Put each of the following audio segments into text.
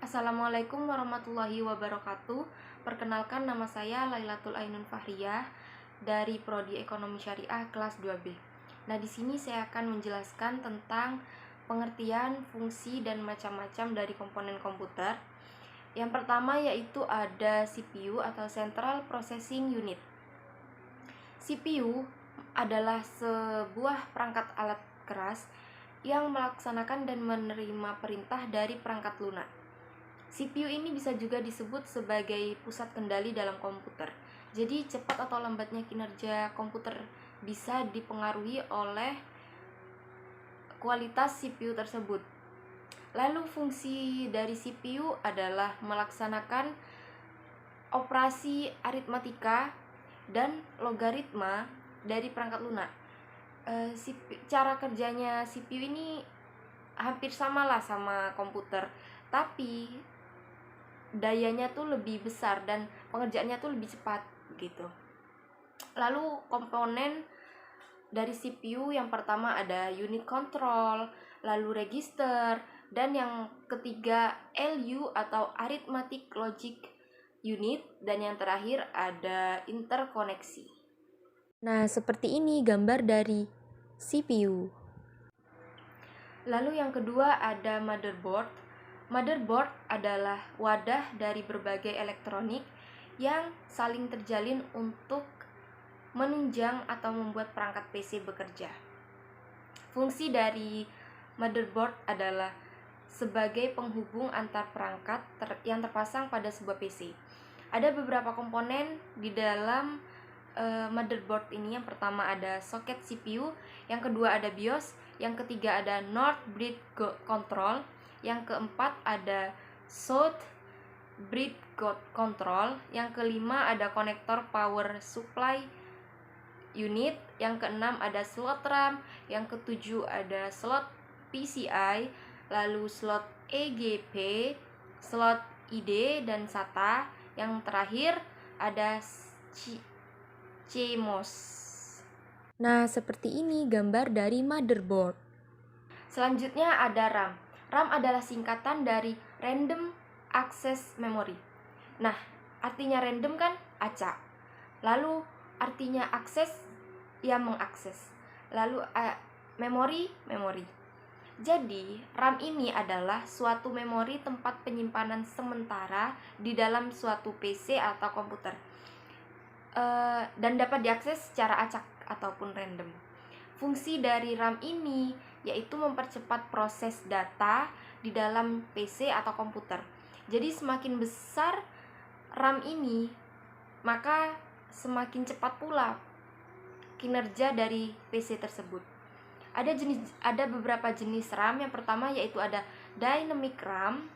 Assalamualaikum warahmatullahi wabarakatuh. Perkenalkan, nama saya Lailatul Ainun Fahriyah dari Prodi Ekonomi Syariah kelas 2B. Nah, di sini saya akan menjelaskan tentang pengertian, fungsi, dan macam-macam dari komponen komputer. Yang pertama yaitu ada CPU atau Central Processing Unit. CPU adalah sebuah perangkat alat keras yang melaksanakan dan menerima perintah dari perangkat lunak. CPU ini bisa juga disebut sebagai pusat kendali dalam komputer. Jadi cepat atau lambatnya kinerja komputer bisa dipengaruhi oleh kualitas CPU tersebut. Lalu fungsi dari CPU adalah melaksanakan operasi aritmatika dan logaritma dari perangkat lunak. Cara kerjanya CPU ini hampir samalah sama komputer, tapi dayanya tuh lebih besar dan pengerjaannya tuh lebih cepat gitu. Lalu komponen dari CPU yang pertama ada unit control, lalu register, dan yang ketiga LU atau arithmetic logic unit, dan yang terakhir ada interkoneksi. Nah, seperti ini gambar dari CPU. Lalu yang kedua ada motherboard. Motherboard adalah wadah dari berbagai elektronik yang saling terjalin untuk menunjang atau membuat perangkat PC bekerja. Fungsi dari motherboard adalah sebagai penghubung antar perangkat yang terpasang pada sebuah PC. Ada beberapa komponen di dalam motherboard ini. Yang pertama ada soket CPU, yang kedua ada BIOS, yang ketiga ada North Bridge Control, yang keempat ada South Bridge Control, yang kelima ada konektor power supply unit, yang keenam ada slot RAM, yang ketujuh ada slot PCI, lalu slot EGP, slot ID dan SATA, yang terakhir ada CMOS. Nah, seperti ini gambar dari motherboard. Selanjutnya ada RAM. RAM adalah singkatan dari Random Access Memory. Nah, artinya random kan acak. Lalu artinya akses ya mengakses. Lalu memori. Jadi, RAM ini adalah suatu memori tempat penyimpanan sementara di dalam suatu PC atau komputer. Dan dapat diakses secara acak ataupun random. Fungsi dari RAM ini yaitu mempercepat proses data di dalam PC atau komputer. Jadi semakin besar RAM ini, maka semakin cepat pula kinerja dari PC tersebut. Ada beberapa jenis RAM. Yang pertama yaitu ada Dynamic RAM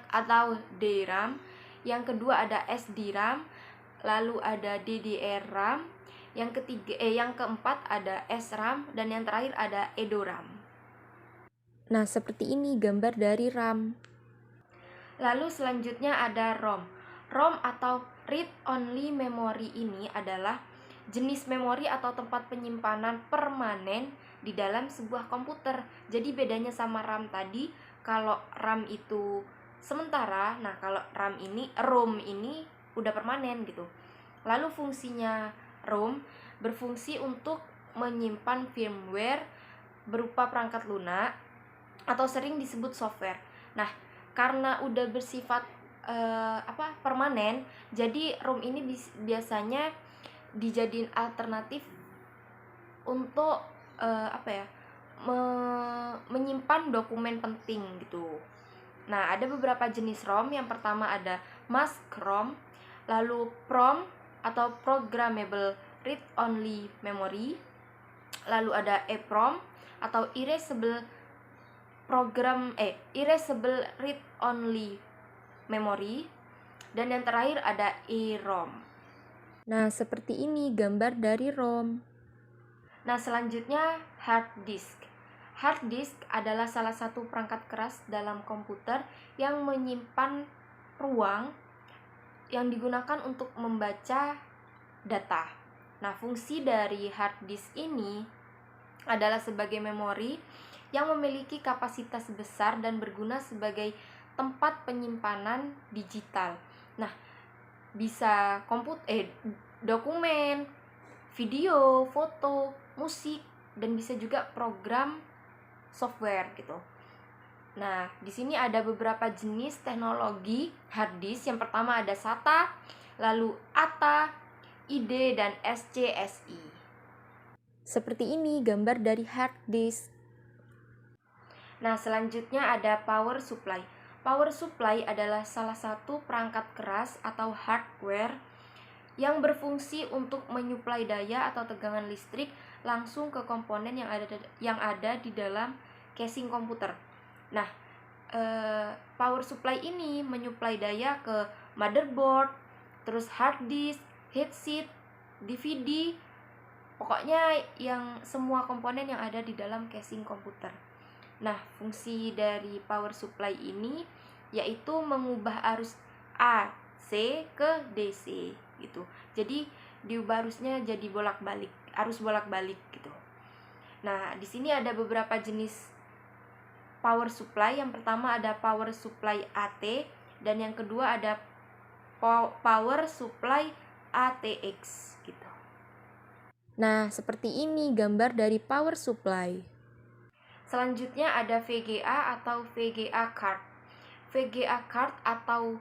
atau DRAM. Yang kedua ada SDRAM, lalu ada DDR-RAM, yang keempat ada SRAM, dan yang terakhir ada EDORAM. Nah, seperti ini gambar dari RAM. Lalu selanjutnya ada ROM. ROM atau Read Only Memory ini adalah jenis memori atau tempat penyimpanan permanen di dalam sebuah komputer. Jadi bedanya sama RAM tadi, kalau RAM itu sementara, nah kalau ROM ini udah permanen gitu. Lalu fungsinya ROM berfungsi untuk menyimpan firmware berupa perangkat lunak atau sering disebut software. Nah, karena udah bersifat permanen, jadi ROM ini biasanya dijadiin alternatif untuk menyimpan dokumen penting gitu. Nah, ada beberapa jenis ROM. Yang pertama ada Mask ROM, lalu PROM atau Programmable Read Only Memory, lalu ada EPROM atau Erasable Read Only Memory, dan yang terakhir ada EROM. Nah, seperti ini gambar dari ROM. Nah, selanjutnya hard disk. Hard disk adalah salah satu perangkat keras dalam komputer yang menyimpan ruang yang digunakan untuk membaca data. Nah, fungsi dari hard disk ini adalah sebagai memori yang memiliki kapasitas besar dan berguna sebagai tempat penyimpanan digital. Nah, bisa dokumen, video, foto, musik, dan bisa juga program software gitu. Nah, di sini ada beberapa jenis teknologi hard disk. Yang pertama ada SATA, lalu ATA, ID, dan SCSI. Seperti ini gambar dari hard disk. Nah, selanjutnya ada power supply. Power supply adalah salah satu perangkat keras atau hardware yang berfungsi untuk menyuplai daya atau tegangan listrik langsung ke komponen yang ada di dalam casing komputer. Nah, power supply ini menyuplai daya ke motherboard, terus hard disk, headset, DVD, pokoknya yang semua komponen yang ada di dalam casing komputer. Nah, fungsi dari power supply ini yaitu mengubah arus AC ke DC gitu. Jadi diubah arusnya jadi arus bolak-balik gitu. Nah, di sini ada beberapa jenis power supply. Yang pertama ada power supply AT dan yang kedua ada power supply ATX gitu. Nah, seperti ini gambar dari power supply. Selanjutnya ada VGA atau VGA card. VGA card atau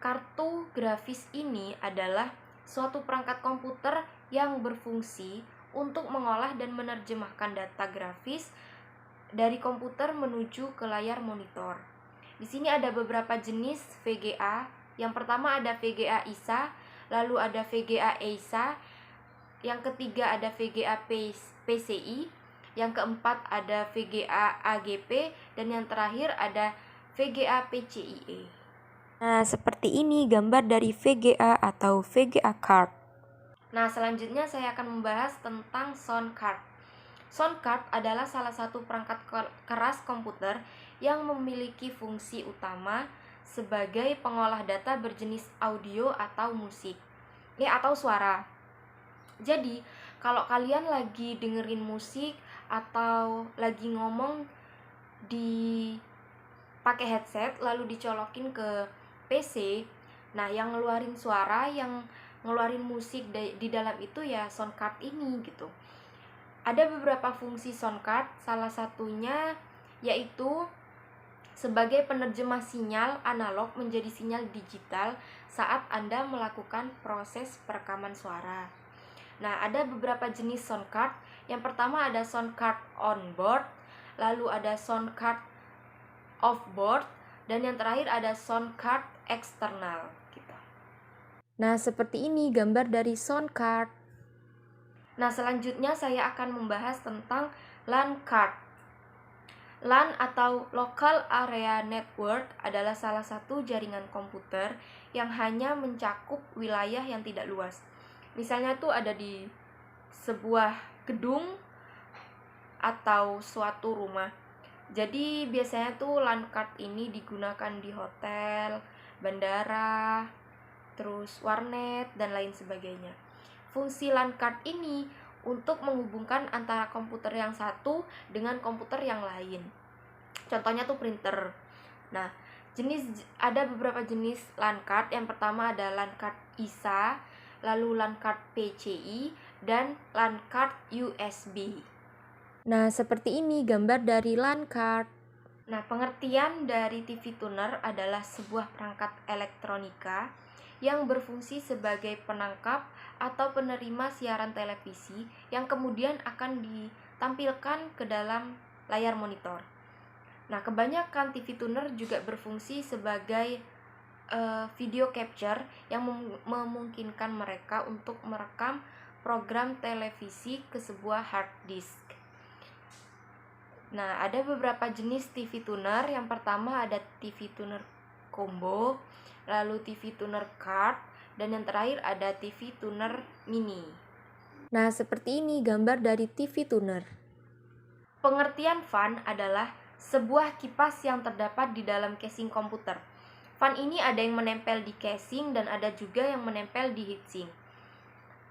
kartu grafis ini adalah suatu perangkat komputer yang berfungsi untuk mengolah dan menerjemahkan data grafis dari komputer menuju ke layar monitor. Di sini ada beberapa jenis VGA. Yang pertama ada VGA ISA, lalu ada VGA EISA, yang ketiga ada VGA PCI, yang keempat ada VGA AGP, dan yang terakhir ada VGA PCIe. Nah, seperti ini gambar dari VGA atau VGA card. Nah, selanjutnya saya akan membahas tentang sound card. Sound card adalah salah satu perangkat keras komputer yang memiliki fungsi utama sebagai pengolah data berjenis audio atau musik, atau suara. Jadi, kalau kalian lagi dengerin musik atau lagi ngomong di pakai headset lalu dicolokin ke PC, nah yang ngeluarin suara, yang ngeluarin musik di dalam itu ya sound card ini gitu. Ada beberapa fungsi sound card, salah satunya yaitu sebagai penerjemah sinyal analog menjadi sinyal digital saat Anda melakukan proses perekaman suara. Nah, ada beberapa jenis sound card. Yang pertama ada sound card on board, lalu ada sound card off board, dan yang terakhir ada sound card eksternal gitu. Nah, seperti ini gambar dari sound card. Nah, selanjutnya saya akan membahas tentang LAN card. LAN atau Local Area Network adalah salah satu jaringan komputer yang hanya mencakup wilayah yang tidak luas. Misalnya tuh ada di sebuah gedung atau suatu rumah. Jadi biasanya tuh LAN card ini digunakan di hotel, bandara, terus warnet, dan lain sebagainya. Fungsi LAN card ini untuk menghubungkan antara komputer yang satu dengan komputer yang lain. Contohnya tuh printer. Nah, ada beberapa jenis LAN card. Yang pertama ada LAN card ISA, lalu LAN card PCI, dan LAN card USB. Nah, seperti ini gambar dari LAN card. Nah, pengertian dari TV tuner adalah sebuah perangkat elektronika yang berfungsi sebagai penangkap atau penerima siaran televisi yang kemudian akan ditampilkan ke dalam layar monitor. Nah, kebanyakan TV tuner juga berfungsi sebagai video capture yang memungkinkan mereka untuk merekam program televisi ke sebuah hard disk. Nah, ada beberapa jenis TV tuner. Yang pertama ada TV tuner combo, lalu TV tuner card, dan yang terakhir ada TV tuner mini. Nah, seperti ini gambar dari TV tuner. Pengertian fan adalah sebuah kipas yang terdapat di dalam casing komputer. Fan ini ada yang menempel di casing dan ada juga yang menempel di heatsink.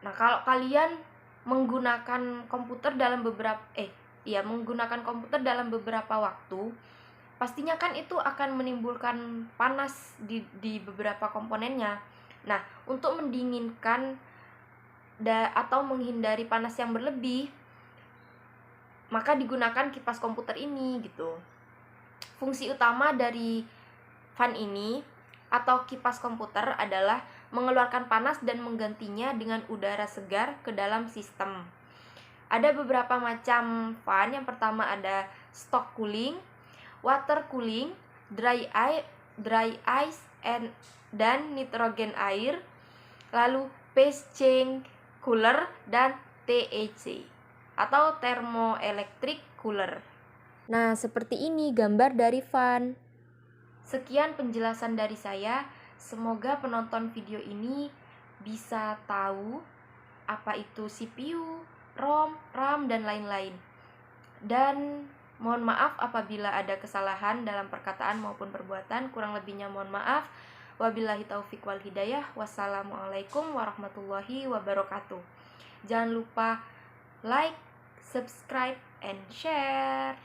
Nah, kalau kalian menggunakan komputer dalam beberapa waktu, pastinya kan itu akan menimbulkan panas di beberapa komponennya. Nah, untuk mendinginkan atau menghindari panas yang berlebih, maka digunakan kipas komputer ini gitu. Fungsi utama dari fan ini atau kipas komputer adalah mengeluarkan panas dan menggantinya dengan udara segar ke dalam sistem. Ada beberapa macam fan. Yang pertama ada stock cooling, water cooling, dry ice dan nitrogen air, lalu phase change cooler dan TEC atau thermoelectric cooler. Nah, seperti ini gambar dari fan. Sekian penjelasan dari saya. Semoga penonton video ini bisa tahu apa itu CPU, ROM, RAM, dan lain-lain. Dan mohon maaf apabila ada kesalahan dalam perkataan maupun perbuatan. Kurang lebihnya mohon maaf. Wabillahi taufik wal hidayah. Wassalamualaikum warahmatullahi wabarakatuh. Jangan lupa like, subscribe, and share.